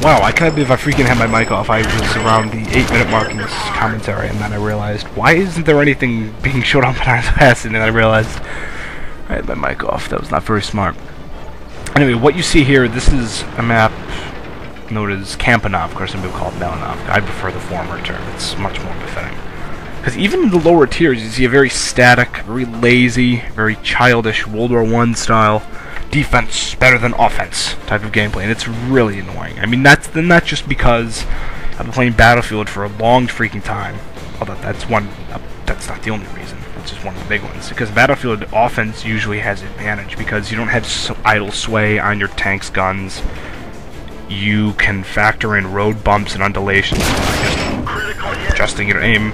Wow, I can't believe I freaking had my mic off. I was around the 8-minute mark in this commentary, and then I realized, why isn't there anything being showed on my iPad? And then I realized I had my mic off. That was not very smart. Anyway, what you see here, this is a map known as Campinovka, or some people call it Melanovka. I prefer the former term. It's much more befitting. Because even in the lower tiers, you see a very static, very lazy, very childish World War I style defense better than offense type of gameplay, and it's really annoying. I mean, that's not just because I've been playing Battlefield for a long freaking time. Although that's not the only reason. It's just one of the big ones. Because Battlefield offense usually has advantage because you don't have idle sway on your tanks' guns. You can factor in road bumps and undulations, just adjusting your aim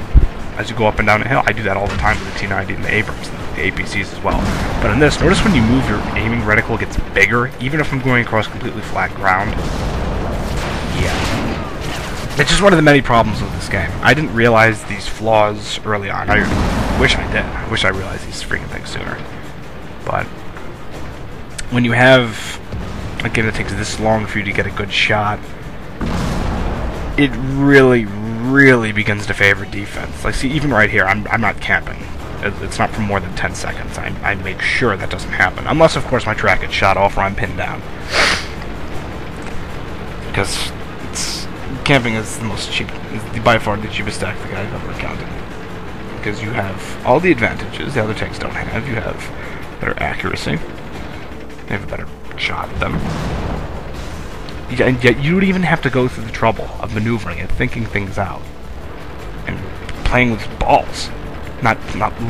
as you go up and down a hill. I do that all the time with the T90 and the Abrams and the APCs as well. But in this, notice when you move, your aiming reticle gets bigger, even if I'm going across completely flat ground. Yeah. It's just one of the many problems with this game. I didn't realize these flaws early on. I wish I did. I wish I realized these freaking things sooner. But when you have a game that takes this long for you to get a good shot, it really begins to favor defense. Like, see, even right here, I'm not camping. It's not for more than 10 seconds. I make sure that doesn't happen. Unless, of course, my track gets shot off or I'm pinned down. Because camping is the most cheap, is by far the cheapest tactic I've ever encountered. Because you have all the advantages the other tanks don't have. You have better accuracy. You have a better shot at them. And yet you don't even have to go through the trouble of maneuvering and thinking things out and playing with balls, not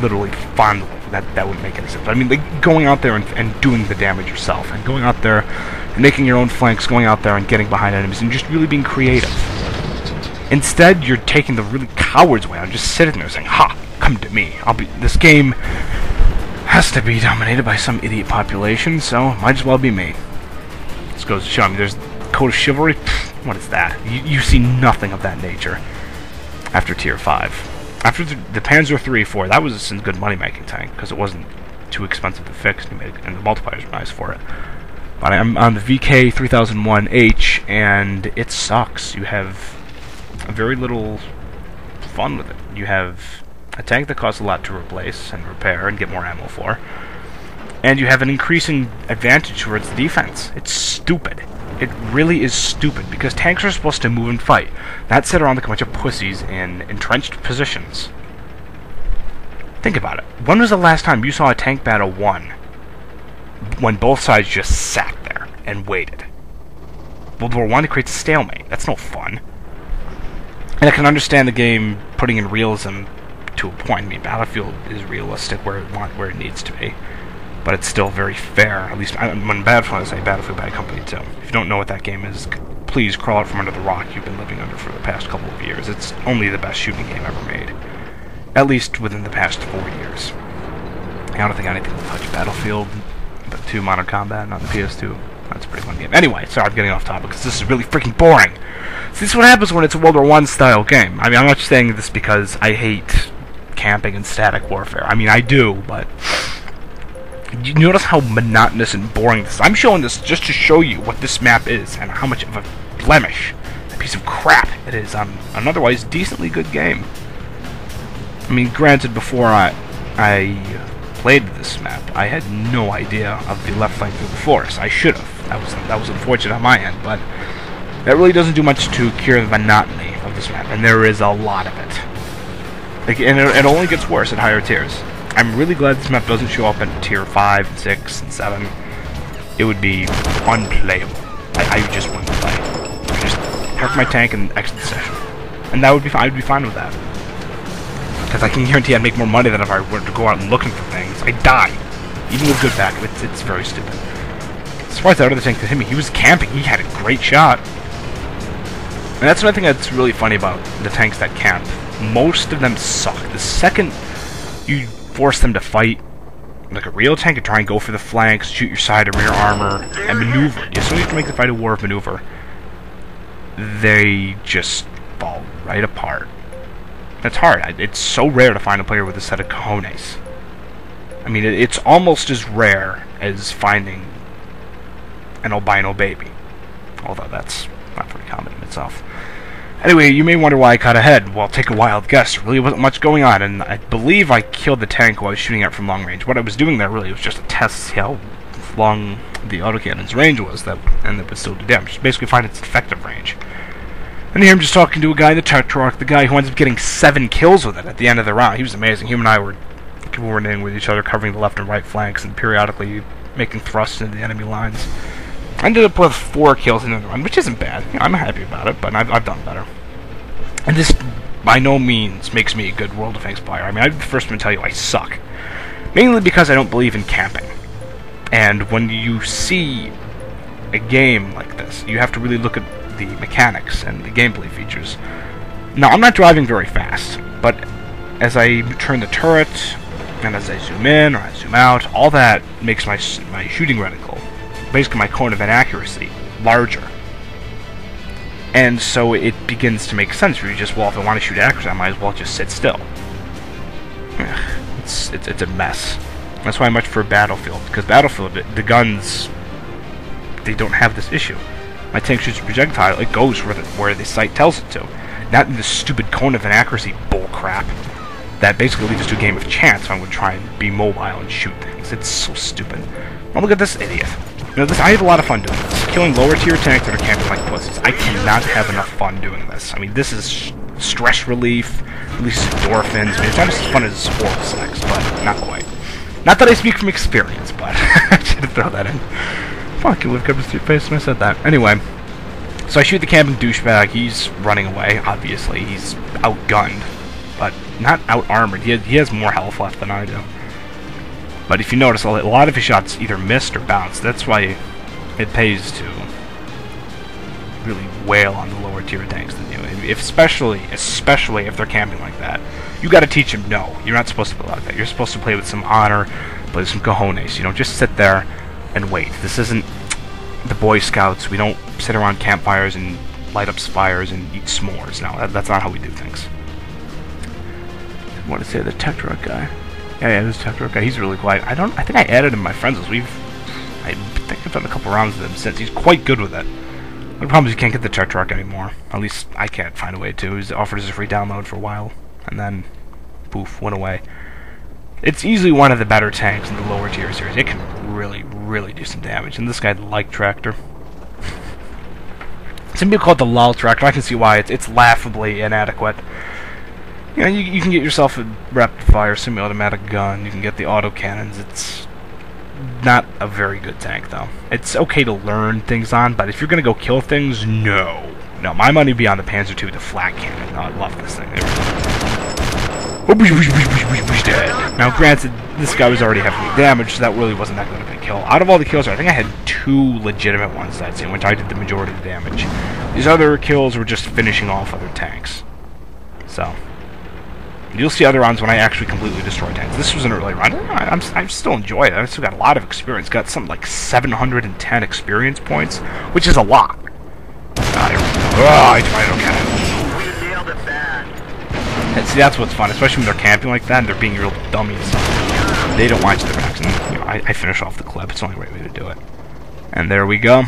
literally fondling. That wouldn't make any sense. I mean, like, going out there and doing the damage yourself, and going out there and making your own flanks, going out there and getting behind enemies, and just really being creative. Instead, you're taking the really coward's way. I'm just sitting there saying, "Ha, come to me. This game has to be dominated by some idiot population, so it might as well be me." This goes to show me there's Code of Chivalry. Pfft, what is that? You see nothing of that nature after Tier 5. After the Panzer III, 4, that was a good money-making tank, because it wasn't too expensive to fix, and the multipliers were nice for it. But I'm on the VK 3001H, and it sucks. You have very little fun with it. You have a tank that costs a lot to replace and repair and get more ammo for, and you have an increasing advantage towards defense. It's stupid. It really is stupid, because tanks are supposed to move and fight, not sit around like a bunch of pussies in entrenched positions. Think about it. When was the last time you saw a tank battle won when both sides just sat there and waited? World War I creates a stalemate. That's no fun. And I can understand the game putting in realism to a point. I mean, Battlefield is realistic where it needs to be. But it's still very fair. At least when Battlefield, I say Battlefield Bad Company 2. If you don't know what that game is, please crawl out from under the rock you've been living under for the past couple of years. It's only the best shooting game ever made. At least within the past 4 years. I don't think anything will touch Battlefield 2 Modern Combat on the PS2. That's a pretty fun game. Anyway, sorry, I'm getting off topic because this is really freaking boring. See, this is what happens when it's a World War I style game. I mean, I'm not just saying this because I hate camping and static warfare. I mean, I do, but you notice how monotonous and boring this is. I'm showing this just to show you what this map is and how much of a blemish, a piece of crap it is on an otherwise decently good game. I mean, granted, before I played this map, I had no idea of the left flank through the forest. I should have. That was unfortunate on my end, but that really doesn't do much to cure the monotony of this map, and there is a lot of it. Like, and it only gets worse at higher tiers. I'm really glad this map doesn't show up in Tier 5, and 6, and 7. It would be unplayable. I just wouldn't play. Just park my tank and exit the session. And that would be fine. I'd be fine with that. Because I can guarantee I'd make more money than if I were to go out and looking for things. I'd die. Even with good backup. It's very stupid. I'm surprised that other tank that hit me. He was camping. He had a great shot. And that's another thing that's really funny about the tanks that camp. Most of them suck. The second you force them to fight like a real tank and try and go for the flanks, shoot your side or rear armor, and maneuver. You still have to make the fight a war of maneuver. They just fall right apart. It's hard. It's so rare to find a player with a set of cojones. I mean, it's almost as rare as finding an albino baby. Although that's not very itself. Anyway, you may wonder why I cut ahead. Well, take a wild guess. There really wasn't much going on, and I believe I killed the tank while I was shooting at from long range. What I was doing there really was just a test to see how long the autocannon's range was, and it would still do damage. Basically find its effective range. And here I'm just talking to a guy in the Tetrarch, the guy who ends up getting 7 kills with it at the end of the round. He was amazing. Him and I were coordinating with each other, covering the left and right flanks, and periodically making thrusts into the enemy lines. I ended up with 4 kills in the run, which isn't bad. You know, I'm happy about it, but I've done better. And this, by no means, makes me a good World of Tanks player. I mean, I'm the first one to tell you I suck. Mainly because I don't believe in camping. And when you see a game like this, you have to really look at the mechanics and the gameplay features. Now, I'm not driving very fast, but as I turn the turret, and as I zoom in or I zoom out, all that makes my shooting reticle, basically my cone of inaccuracy, larger. And so it begins to make sense for you. Just, well, if I want to shoot accuracy, I might as well just sit still. It's a mess. That's why I much prefer Battlefield, because Battlefield, the guns, they don't have this issue. My tank shoots a projectile, it goes where the sight tells it to. Not in this stupid cone of inaccuracy bullcrap that basically leads us to a game of chance when I would try and be mobile and shoot things. It's so stupid. Oh, look at this idiot. You know, I have a lot of fun doing this. Killing lower tier tanks that are camping like pussies. I cannot have enough fun doing this. I mean, this is stress relief, releases endorphins. I mean, it's almost as fun as oral sex, but not quite. Not that I speak from experience, but I should throw that in. Fuck, you live up to your face when I said that. Anyway, so I shoot the camping douchebag. He's running away, obviously. He's outgunned, but not out-armored. He has more health left than I do. But if you notice, a lot of his shots either missed or bounced. That's why it pays to really wail on the lower tier tanks than you. Especially if they're camping like that. You gotta teach them, no, you're not supposed to play like that. You're supposed to play with some honor, play with some cojones. You don't just sit there and wait. This isn't the Boy Scouts. We don't sit around campfires and light up fires and eat s'mores. No, that's not how we do things. I want to say the Tetrarch guy. Yeah, this Tetrarch guy. He's really quiet. I think I added him to my friends list. I think I've done a couple rounds with him since. He's quite good with it. The problem is you can't get the Tetrarch anymore. At least I can't find a way to. He was offered as a free download for a while, and then poof, went away. It's easily one of the better tanks in the lower tier series. It can really, really do some damage. And this guy, the Like Tractor. Some people call it the LOL Tractor. I can see why. It's laughably inadequate. You know, you can get yourself a rapid-fire semi-automatic gun. You can get the autocannons. It's not a very good tank, though. It's okay to learn things on, but if you're going to go kill things, no. No, my money would be on the Panzer II with the flat cannon. No, I love this thing. Dead. Now, granted, this guy was already heavily damaged, so that really wasn't that good of a kill. Out of all the kills, I think I had 2 legitimate ones that scene, which I did the majority of the damage. These other kills were just finishing off other tanks. So, you'll see other rounds when I actually completely destroy tanks. This was an early round. I still enjoy it. I still got a lot of experience. Got something like 710 experience points, which is a lot. I don't get it. And see, that's what's fun, especially when they're camping like that and they're being real dummies. They don't watch their backs, and you know, I finish off the clip. It's the only right way to do it. And there we go.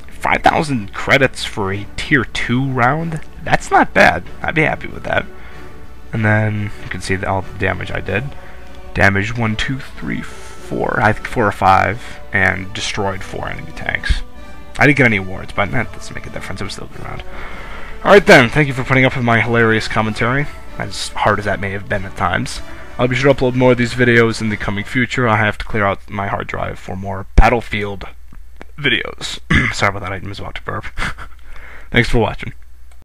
5,000 credits for a tier 2 round. That's not bad. I'd be happy with that. And then you can see all the damage I did. Damaged 1, 2, 3, 4. I think 4 or 5, and destroyed 4 enemy tanks. I didn't get any awards, but that doesn't make a difference. It was still a good round. Alright then, thank you for putting up with my hilarious commentary, as hard as that may have been at times. I'll be sure to upload more of these videos in the coming future. I have to clear out my hard drive for more Battlefield videos. Sorry about that, I was about to burp. Thanks for watching.